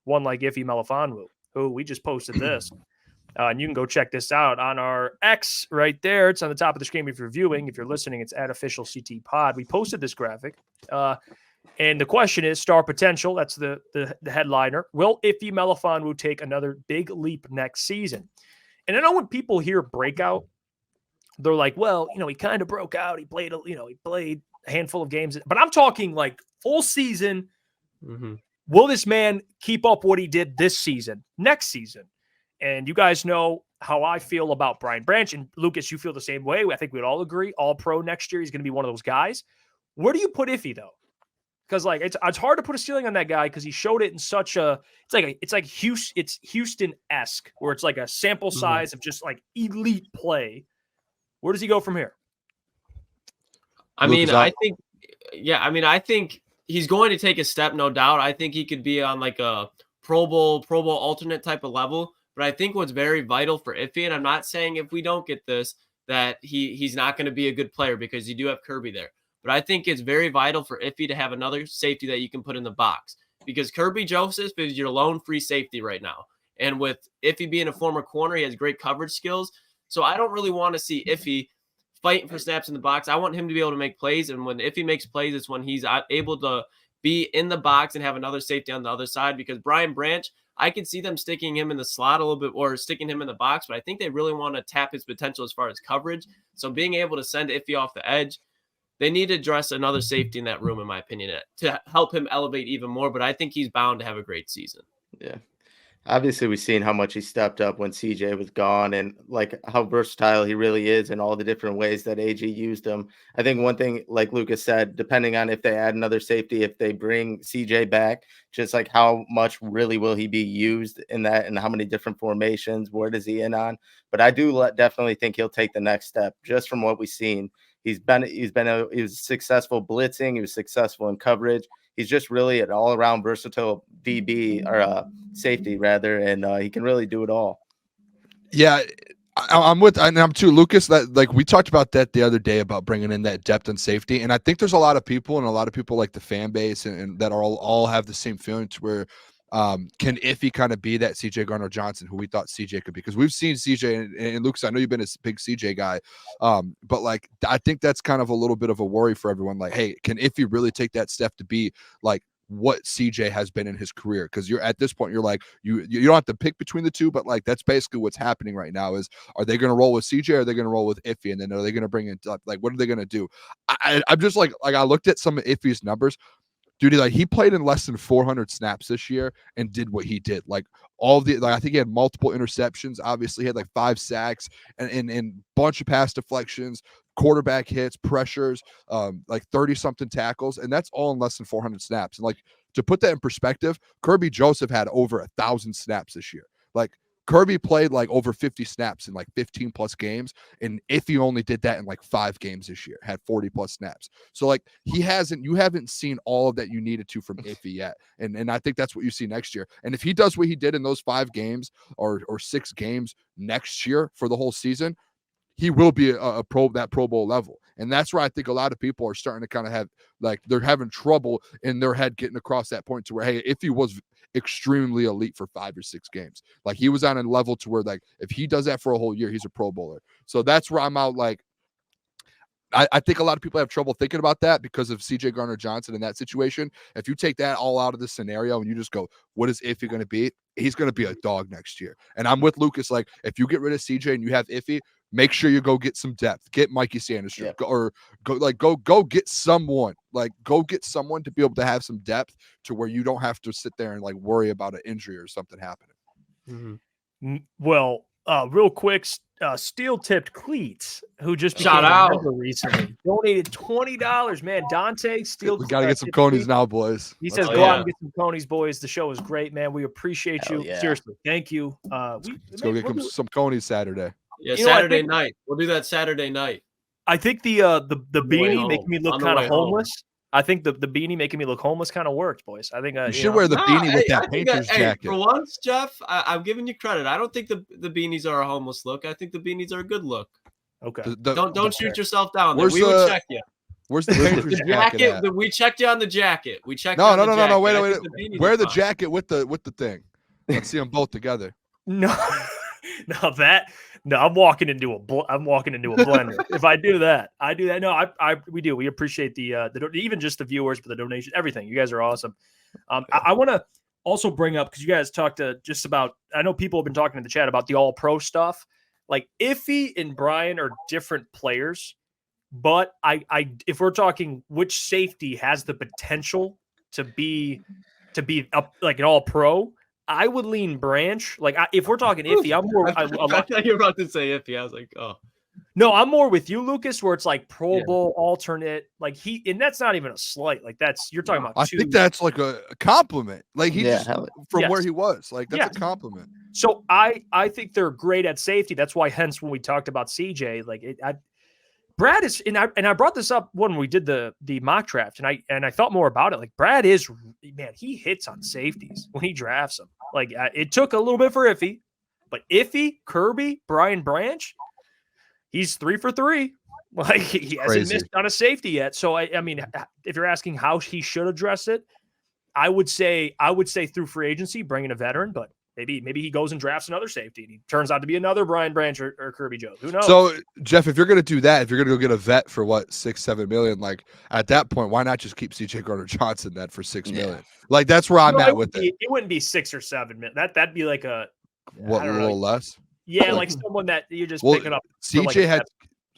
one like Iffy Melifonwu, who we just posted this. And you can go check this out on our X right there. It's on the top of the screen if you're viewing. If you're listening, it's at Official CT Pod. We posted this graphic. And the question is star potential. That's the headliner. Will Iffy Melifonwu take another big leap next season? And I know when people hear breakout, they're like, well, he kind of broke out. He played a handful of games. But I'm talking like full season. Mm-hmm. Will this man keep up what he did this season, next season? And you guys know how I feel about Brian Branch. And Lucas, you feel the same way. I think we'd all agree. All pro next year. He's going to be one of those guys. Where do you put Iffy, though? Because like it's hard to put a ceiling on that guy because he showed it in such a it's like Houston-esque, where it's like a sample size of just like elite play. Where does he go from here? I think he's going to take a step, no doubt. I think he could be on like a Pro Bowl alternate type of level. But I think what's very vital for Iffy, and I'm not saying if we don't get this that he's not going to be a good player because you do have Kirby there. But I think it's very vital for Iffy to have another safety that you can put in the box because Kirby Joseph is your lone free safety right now. And with Iffy being a former corner, he has great coverage skills. So I don't really want to see Iffy fighting for snaps in the box. I want him to be able to make plays. And when Iffy makes plays, it's when he's able to be in the box and have another safety on the other side because Brian Branch, I could see them sticking him in the slot a little bit or sticking him in the box, but I think they really want to tap his potential as far as coverage. So being able to send Iffy off the edge, they need to address another safety in that room, in my opinion, to help him elevate even more. But I think he's bound to have a great season. Yeah. Obviously, we've seen how much he stepped up when CJ was gone and like how versatile he really is in all the different ways that AG used him. I think one thing, like Lucas said, depending on if they add another safety, if they bring CJ back, just like how much really will he be used in that and how many different formations, where does he in on? But I do definitely think he'll take the next step just from what we've seen. He was successful blitzing. He was successful in coverage. He's just really an all-around versatile DB or safety rather, and he can really do it all. Yeah, I'm too, Lucas. That like we talked about that the other day about bringing in that depth and safety, and I think there's a lot of people like the fan base and that all have the same feeling to where. Can Iffy kind of be that CJ Gardner-Johnson who we thought CJ could be? Because we've seen CJ and Lucas, I know you've been a big CJ guy, but like I think that's kind of a little bit of a worry for everyone. Like, hey, can Iffy really take that step to be like what CJ has been in his career? Because you're at this point, you're like you don't have to pick between the two, but like that's basically what's happening right now. Is are they going to roll with CJ or are they going to roll with Iffy? And then are they going to bring in like what are they going to do? I'm just like I looked at some of Iffy's numbers. Dude, like he played in less than 400 snaps this year and did what he did. Like I think he had multiple interceptions. Obviously, he had like 5 sacks and bunch of pass deflections, quarterback hits, pressures, like 30-something tackles, and that's all in less than 400 snaps. And like to put that in perspective, Kirby Joseph had over 1,000 snaps this year. Like Kirby played like over 50 snaps in like 15 plus games. And Iffy only did that in like 5 games this year, had 40 plus snaps. So like you haven't seen all of that you needed to from Iffy yet. And I think that's what you see next year. And if he does what he did in those 5 games or 6 games next year for the whole season, he will be a Pro Bowl level. And that's where I think a lot of people are starting to kind of have like they're having trouble in their head getting across that point to where, hey, if he was extremely elite for 5 or 6 games, like he was on a level to where like if he does that for a whole year, he's a Pro Bowler. So that's where I'm out. Like I think a lot of people have trouble thinking about that because of CJ Gardner-Johnson in that situation. If you take that all out of the scenario and you just go, what is Iffy going to be? He's going to be a dog next year. And I'm with Lucas. Like if you get rid of CJ and you have Iffy, make sure you go get some depth. Get Mikey Sanders, Yeah. go get someone. Like go get someone to be able to have some depth to where you don't have to sit there and like worry about an injury or something happening. Mm-hmm. Well, real quick, steel-tipped cleats, who just became Shout a out member recently, donated $20. Man, Dante steel. We got to get some conies now, boys. He says, "Go out and get some conies, boys. The show is great, man. We appreciate you. Yeah. Seriously, thank you. Let's go get some conies Saturday. Yeah, Saturday night. We'll do that Saturday night. I think the beanie making me look kind of homeless. I think the beanie making me look homeless kind of worked, boys. I think you should wear the beanie with that Painters jacket. For once, Jeff, I'm giving you credit. I don't think the beanies are a homeless look. I think the beanies are a good look. Okay. Don't shoot yourself down. We would check you. Where's the Lucas. Patriots The jacket jacket. at? We checked you on the jacket. We checked. No, you on no, the no, no, no. jacket. Wait, I wait, think the beanies Wear are the fine. jacket with the thing. Let's see them both together. No, no, I'm walking into a blender. If I do that, No, we do. We appreciate the even just the viewers for the donation, everything. You guys are awesome. I want to also bring up, because you guys talked just about, I know people have been talking in the chat about the all pro stuff. Like Iffy and Brian are different players, but if we're talking which safety has the potential to be up like an all pro, I would lean Branch. Like if we're talking Iffy, I'm more. I thought you were about to say Iffy. I was like, oh. No, I'm more with you, Lucas, where it's like Pro Yeah. Bowl alternate. Like and that's not even a slight. Like you're talking about. I think that's like a compliment. Like he Yeah, just hell, from where Yes. he was. Like that's Yes. a compliment. So I think they're great at safety. That's why, hence, when we talked about CJ, Brad is, and I brought this up when we did the mock draft, and I thought more about it. Like Brad is, man, he hits on safeties when he drafts them. Like it took a little bit for Iffy, but Iffy, Kirby, Brian Branch, he's 3 for 3. Like he hasn't Crazy. missed on a safety yet. So I mean, if you're asking how he should address it, I would say through free agency, bring in a veteran, but maybe he goes and drafts another safety and he turns out to be another Brian Branch or Kirby Jones. Who knows? So Jeff, if you're gonna do that, if you're gonna go get a vet for what, 6-7 million, like at that point, why not just keep CJ Gardner-Johnson then for 6 million? Like that's where I'm at with it. It wouldn't be 6 or 7 million. That'd be like a What, I a don't little know. less? Yeah, like someone that you're just Well, picking up. for like a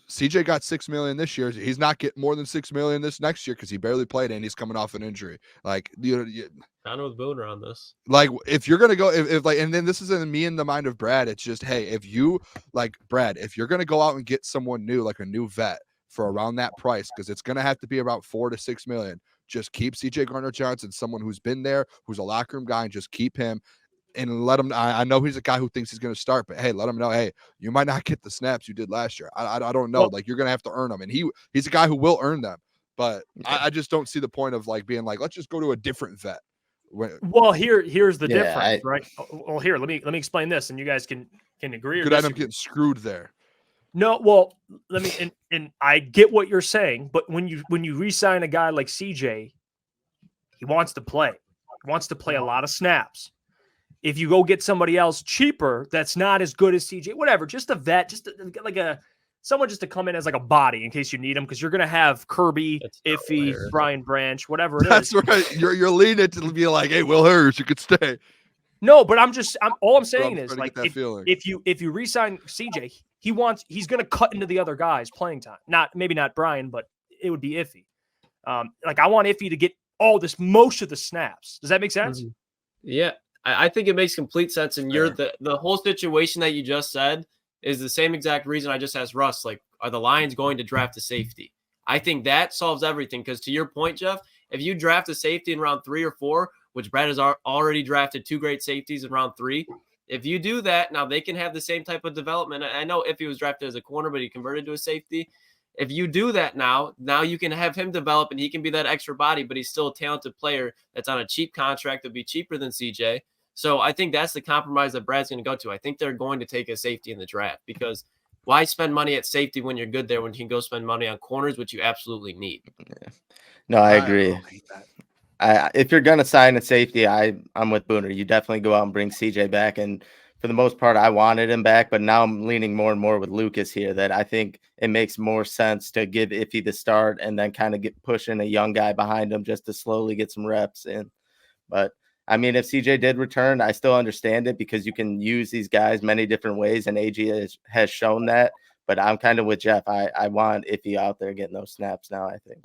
CJ got 6 million this year. He's not getting more than 6 million this next year because he barely played and he's coming off an injury. Like I'm with Booner on this. like if you're gonna go if like, and then this isn't me in the mind of Brad, it's just, hey, if you like Brad, if you're gonna go out and get someone new, like a new vet for around that price, because it's gonna have to be about 4 to 6 million, just keep CJ Gardner-Johnson, someone who's been there, who's a locker room guy, and just keep him and let him. I know he's a guy who thinks he's going to start, but hey, let him know, hey, you might not get the snaps you did last year. I don't know. Well, like you're going to have to earn them, and he's a guy who will earn them. But I just don't see the point of like being like, let's just go to a different vet. Well, here's the Yeah, difference, right? Well, here, let me explain this, and you guys can agree or Could end up disagree. getting screwed there. No, well, let me and I get what you're saying, but when you re-sign a guy like CJ, he wants to play. He wants to play a lot of snaps. If you go get somebody else cheaper that's not as good as CJ, whatever, just a vet, someone just to come in as like a body in case you need them, because you're gonna have Kirby, Iffy, Brian Branch, whatever it is. That's right. You're leaning to be like, hey, Will Hurst, you could stay. No, but all I'm saying is, like, if you re-sign CJ, he's gonna cut into the other guys' playing time. Maybe not Brian, but it would be Iffy. Like I want Iffy to get most of the snaps. Does that make sense? Mm-hmm. Yeah, I think it makes complete sense. And you're the whole situation that you just said is the same exact reason I just asked Russ. Like, are the Lions going to draft a safety? I think that solves everything. Because to your point, Jeff, if you draft a safety in round 3 or 4, which Brad has already drafted 2 great safeties in round 3, if you do that, now they can have the same type of development. I know if he was drafted as a corner, but he converted to a safety. If you do that now you can have him develop and he can be that extra body, but he's still a talented player that's on a cheap contract to be cheaper than CJ. So I think that's the compromise that Brad's going to go to. I think they're going to take a safety in the draft, because why spend money at safety when you're good there when you can go spend money on corners, which you absolutely need. Yeah. No, I agree. If you're going to sign a safety, I'm with Booner. You definitely go out and bring CJ back. And for the most part, I wanted him back, but now I'm leaning more and more with Lucas here, that I think it makes more sense to give Iffy the start and then kind of pushing a young guy behind him just to slowly get some reps in. But I mean, if CJ did return, I still understand it, because you can use these guys many different ways, and AG has shown that. But I'm kind of with Jeff. I want Iffy out there getting those snaps now, I think.